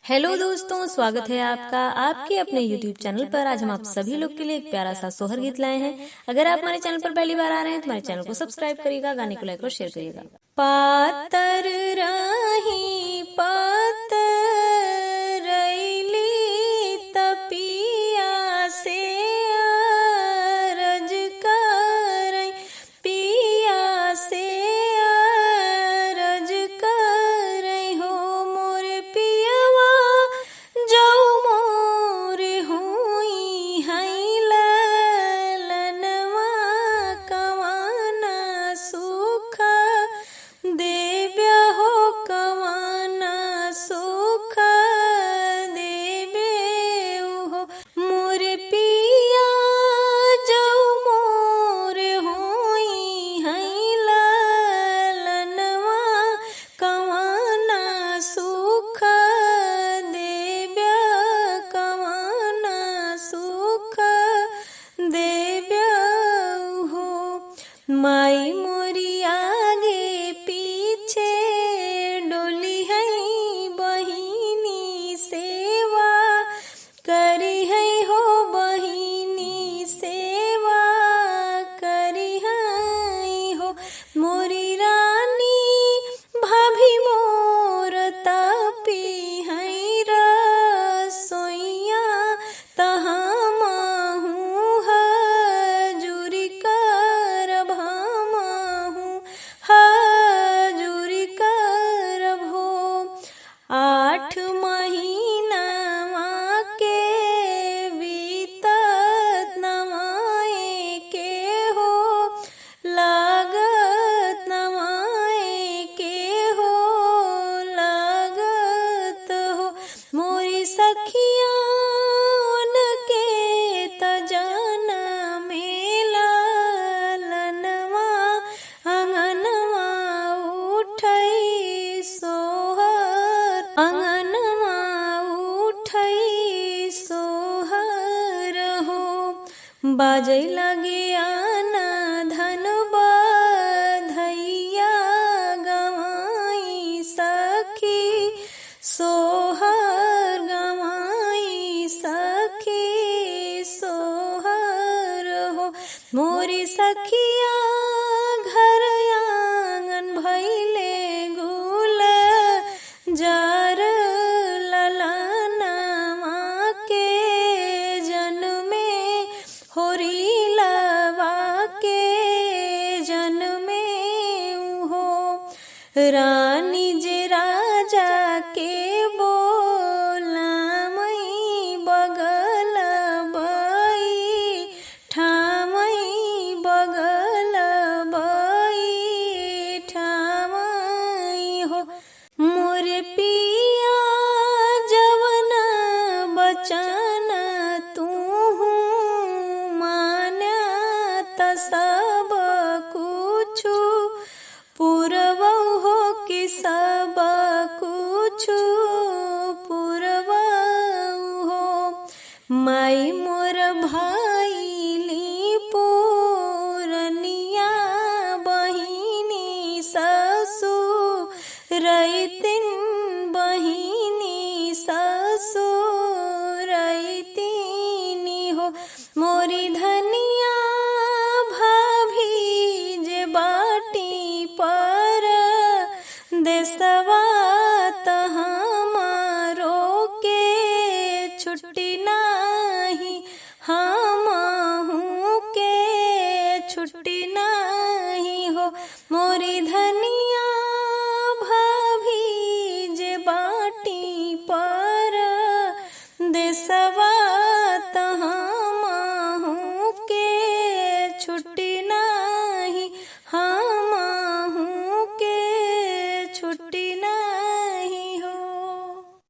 Hello दोस्तों, स्वागत है आपका आपके अपने YouTube चैनल पर। आज हम आप सभी लोग के लिए एक प्यारा सा सोहर गीत लाए हैं। अगर आप हमारे चैनल पर पहली बार आ रहे हैं तो हमारे चैनल को सब्सक्राइब करिएगा, गाने को लाइक और शेयर करिएगा। पातर राही पातर रैली तपिया से अरज करई, पिया से अरज करई हो मोर पियवा जो मोर हुई हई ललनवा कवाना सुख देव्या हो, कवाना सुख देवे हो मोर पिया जो मोर हुई हई ललनवा कवाना सुख देव्या, कवाना सुख देव्या हो। माई मोरी आगे पीछे डोली है बहिनी सेवा करी है हो, बहिनी सेवा करी है हो मोरी रानी भाभी मोर तापी है रसोइया तहाँ माहू हजूरी करब, माहू हजूरी करब हो। 8 महीनावा के बीतत नवाए के हो, लागत नवाए के हो, लागत हो मोरी सखिया उनके तजन मेला लनवा अंगनवा उठई सोहर, अंगनवा उठई सोहर हो। बाजै लगे आना धन बधैया गवाई सखी सोहर, गवाई सखी सोहर हो मोरी सखिया घर आंगन भैले गुल जार ललनवा के जन्मे होरी लवा के जन्मे हो। रानी जे राजा के बोलामई बगल बई ठामई, बगल बई ठामई हो मोर पिया जवन बचन तूहू मान्या त सब कुछु पूरवौ हो कि सब कुछु पूरवौ हो। माई मोर भाईली पूरनिया बहिनी ससुरैतिन, बहिनी ससुरैतिनी हो मोरी धनिया भाभी जे बाटी पर देसवा तहाँ मारो के छुट्टी नाही, हमहू के छुट्टी नाही हो मोरी धनिया